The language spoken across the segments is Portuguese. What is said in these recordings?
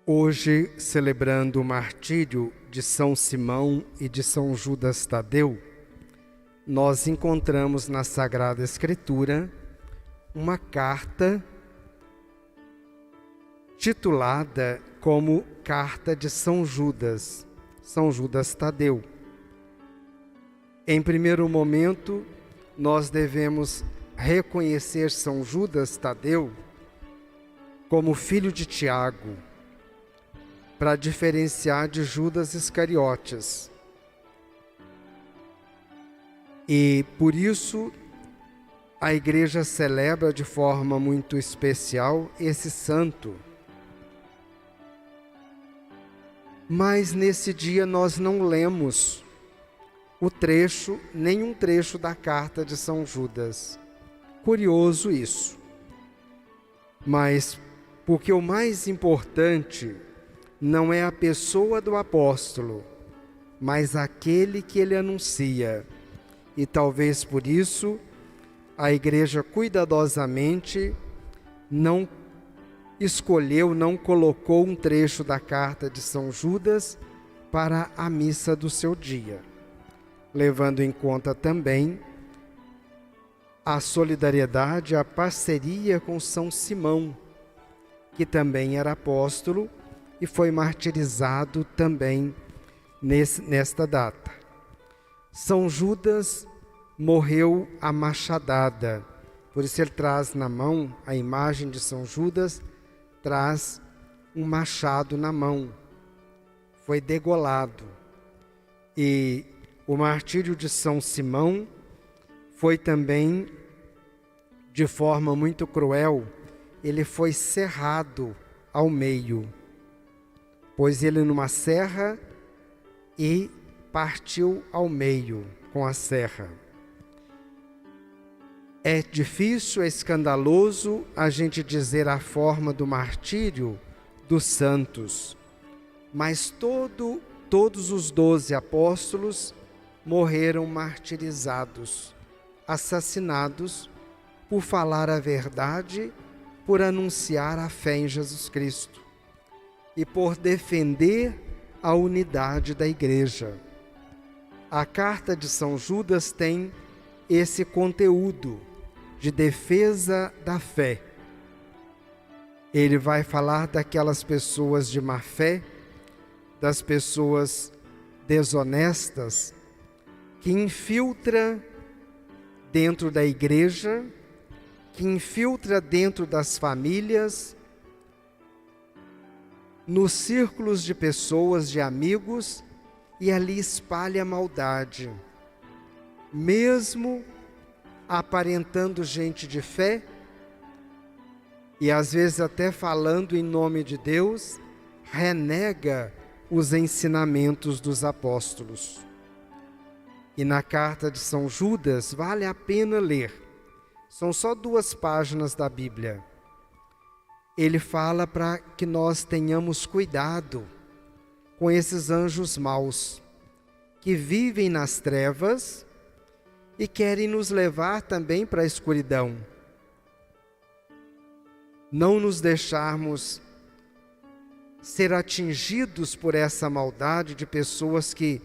Hoje, celebrando o martírio de São Simão e de São Judas Tadeu, nós encontramos na Sagrada Escritura uma carta titulada como Carta de São Judas Tadeu. Em primeiro momento, nós devemos reconhecer São Judas Tadeu como filho de Tiago, para diferenciar de Judas Iscariotes. E por isso a Igreja celebra de forma muito especial esse santo. Mas nesse dia nós não lemos o trecho, nenhum trecho da carta de São Judas. Curioso isso. Mas porque o mais importante não é a pessoa do apóstolo, mas aquele que ele anuncia. E talvez por isso a Igreja cuidadosamente não escolheu, não colocou um trecho da carta de São Judas para a missa do seu dia, levando em conta também a solidariedade, a parceria com São Simão, que também era apóstolo e foi martirizado também nesta data. São Judas morreu a machadada, por isso ele traz na mão, a imagem de São Judas traz um machado na mão, foi degolado. E o martírio de São Simão foi também de forma muito cruel, ele foi serrado ao meio. Pôs ele numa serra e partiu ao meio com a serra. É difícil, é escandaloso a gente dizer a forma do martírio dos santos, mas todos os 12 apóstolos morreram martirizados, assassinados por falar a verdade, por anunciar a fé em Jesus Cristo e por defender a unidade da Igreja. A carta de São Judas tem esse conteúdo de defesa da fé. Ele vai falar daquelas pessoas de má fé, das pessoas desonestas, que infiltra dentro da Igreja, que infiltra dentro das famílias, nos círculos de pessoas, de amigos, e ali espalha a maldade. Mesmo aparentando gente de fé, e às vezes até falando em nome de Deus, renega os ensinamentos dos apóstolos. E na carta de São Judas, vale a pena ler. São só 2 páginas da Bíblia. Ele fala para que nós tenhamos cuidado com esses anjos maus, que vivem nas trevas e querem nos levar também para a escuridão. Não nos deixarmos ser atingidos por essa maldade de pessoas que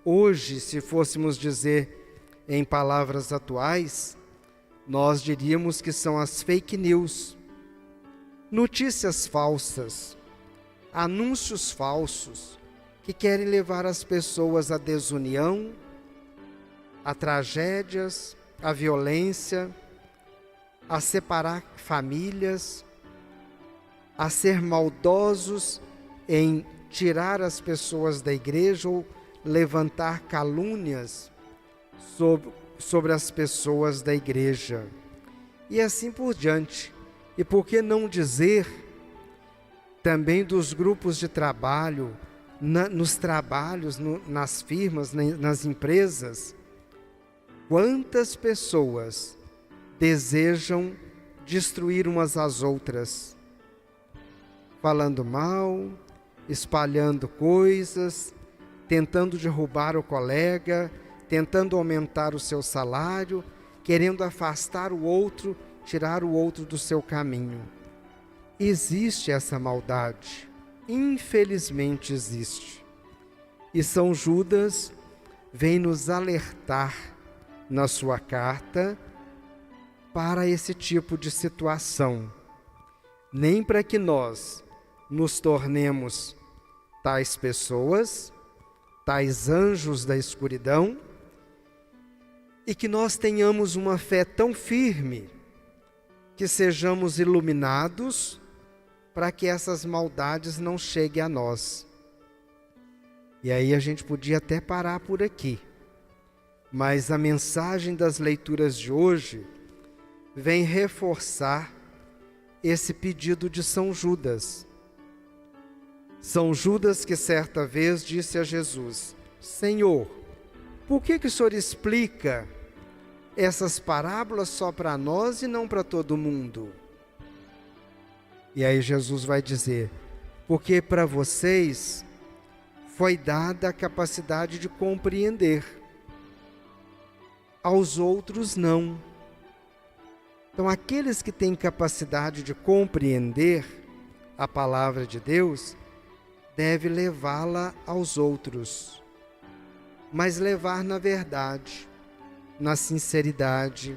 hoje, se fôssemos dizer em palavras atuais, nós diríamos que são as fake news. Notícias falsas, anúncios falsos, que querem levar as pessoas à desunião, a tragédias, a violência, a separar famílias, a ser maldosos em tirar as pessoas da Igreja ou levantar calúnias sobre as pessoas da Igreja. E assim por diante. E por que não dizer também dos grupos de trabalho, nos trabalhos, nas firmas, nas empresas? Quantas pessoas desejam destruir umas às outras, falando mal, espalhando coisas, tentando derrubar o colega, tentando aumentar o seu salário, querendo afastar o outro, tirar o outro do seu caminho. Existe essa maldade. infelizmente existe. E São Judas vem nos alertar na sua carta para esse tipo de situação. Nem para que nós nos tornemos tais pessoas, tais anjos da escuridão, e que nós tenhamos uma fé tão firme que sejamos iluminados para que essas maldades não cheguem a nós. E aí a gente podia até parar por aqui, mas a mensagem das leituras de hoje vem reforçar esse pedido de São Judas. São Judas que certa vez disse a Jesus: Senhor, por que o Senhor explica essas parábolas só para nós e não para todo mundo? E aí Jesus vai dizer: porque para vocês foi dada a capacidade de compreender, aos outros não. Então, aqueles que têm capacidade de compreender a palavra de Deus, deve levá-la aos outros, mas levar na verdade, na sinceridade,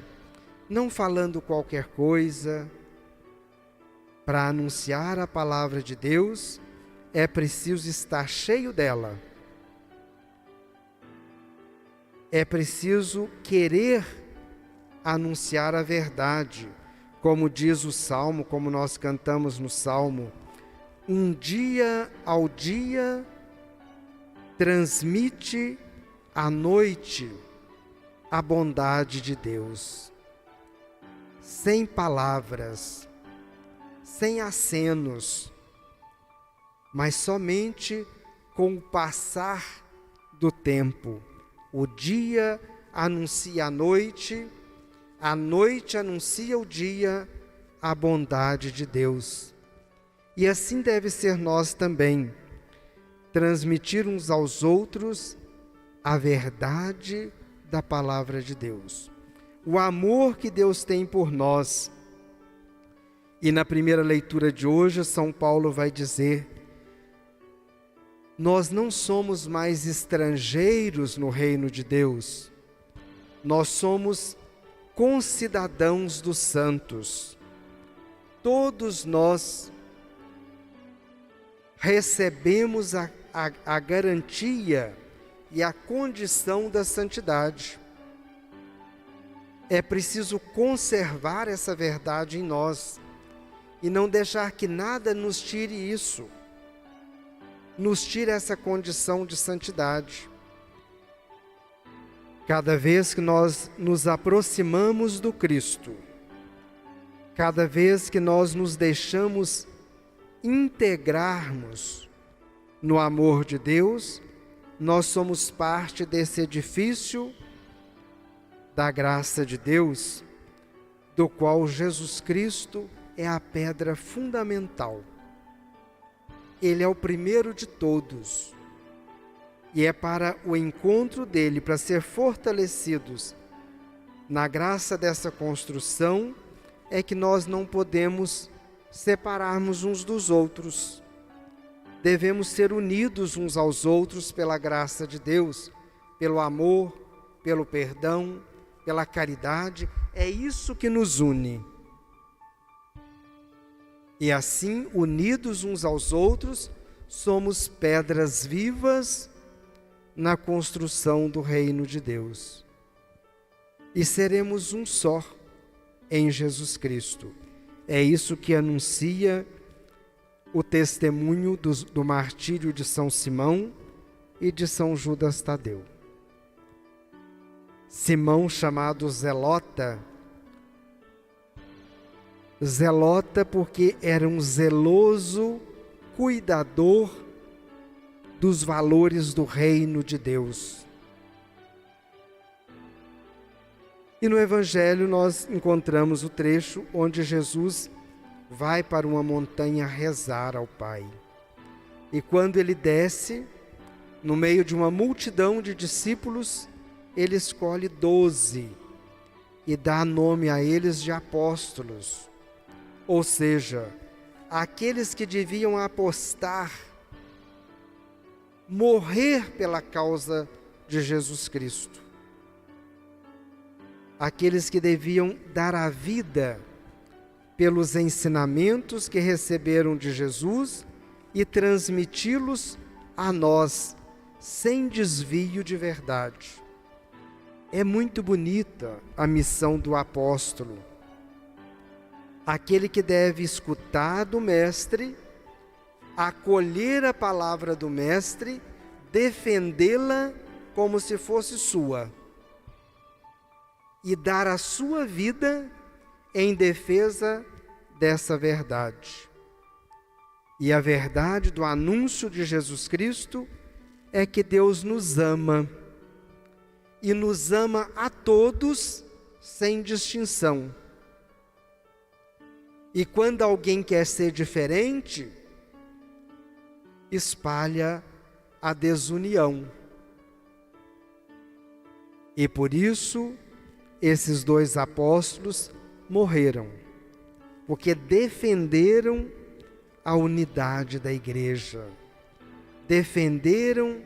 não falando qualquer coisa. Para anunciar a palavra de Deus, é preciso estar cheio dela. É preciso querer anunciar a verdade, como diz o Salmo, como nós cantamos no Salmo: um dia ao dia transmite à noite a bondade de Deus. Sem palavras, sem acenos, mas somente com o passar do tempo. O dia anuncia a noite anuncia o dia, a bondade de Deus. E assim deve ser nós também, transmitir uns aos outros a verdade da palavra de Deus, o amor que Deus tem por nós. E na primeira leitura de hoje, São Paulo vai dizer: nós não somos mais estrangeiros no reino de Deus, nós somos concidadãos dos santos. Todos nós recebemos a garantia e a condição da santidade. É preciso conservar essa verdade em nós e não deixar que nada nos tire isso, nos tire essa condição de santidade. Cada vez que nós nos aproximamos do Cristo, cada vez que nós nos deixamos integrarmos no amor de Deus, nós somos parte desse edifício da graça de Deus, do qual Jesus Cristo é a pedra fundamental. Ele é o primeiro de todos. E é para o encontro dele, para ser fortalecidos na graça dessa construção, é que nós não podemos separarmos uns dos outros. Devemos ser unidos uns aos outros pela graça de Deus, pelo amor, pelo perdão, pela caridade. É isso que nos une. E assim, unidos uns aos outros, somos pedras vivas na construção do reino de Deus. E seremos um só em Jesus Cristo. É isso que anuncia o testemunho do martírio de São Simão e de São Judas Tadeu. Simão, chamado Zelota porque era um zeloso cuidador dos valores do reino de Deus. E no Evangelho nós encontramos o trecho onde Jesus vai para uma montanha rezar ao Pai. E quando ele desce, no meio de uma multidão de discípulos, ele escolhe 12 e dá nome a eles de apóstolos. Ou seja, aqueles que deviam apostar, morrer pela causa de Jesus Cristo, aqueles que deviam dar a vida pelos ensinamentos que receberam de Jesus e transmiti-los a nós, sem desvio de verdade. É muito bonita a missão do apóstolo, aquele que deve escutar do Mestre, acolher a palavra do Mestre, defendê-la como se fosse sua e dar a sua vida em defesa dessa verdade. E a verdade do anúncio de Jesus Cristo é que Deus nos ama, e nos ama a todos sem distinção. E quando alguém quer ser diferente, espalha a desunião. E por isso, esses dois apóstolos morreram, porque defenderam a unidade da igreja, defenderam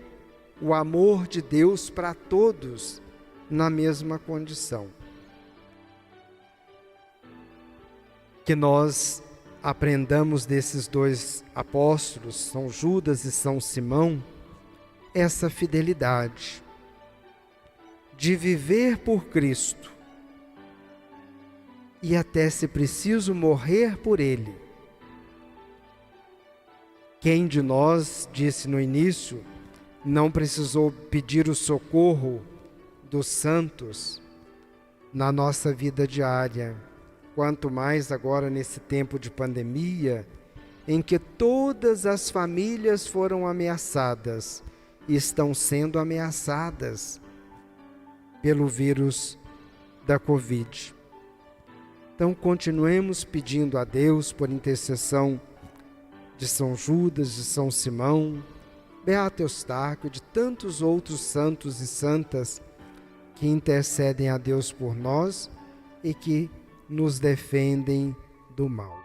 o amor de Deus para todos na mesma condição. Que nós aprendamos desses dois apóstolos, São Judas e São Simão, essa fidelidade de viver por Cristo e até, se preciso, morrer por Ele. Quem de nós, disse no início, não precisou pedir o socorro dos santos na nossa vida diária? Quanto mais agora nesse tempo de pandemia, em que todas as famílias foram ameaçadas e estão sendo ameaçadas pelo vírus da Covid. Então, continuemos pedindo a Deus, por intercessão de São Judas, de São Simão, Beato Eustáquio, de tantos outros santos e santas que intercedem a Deus por nós e que nos defendem do mal.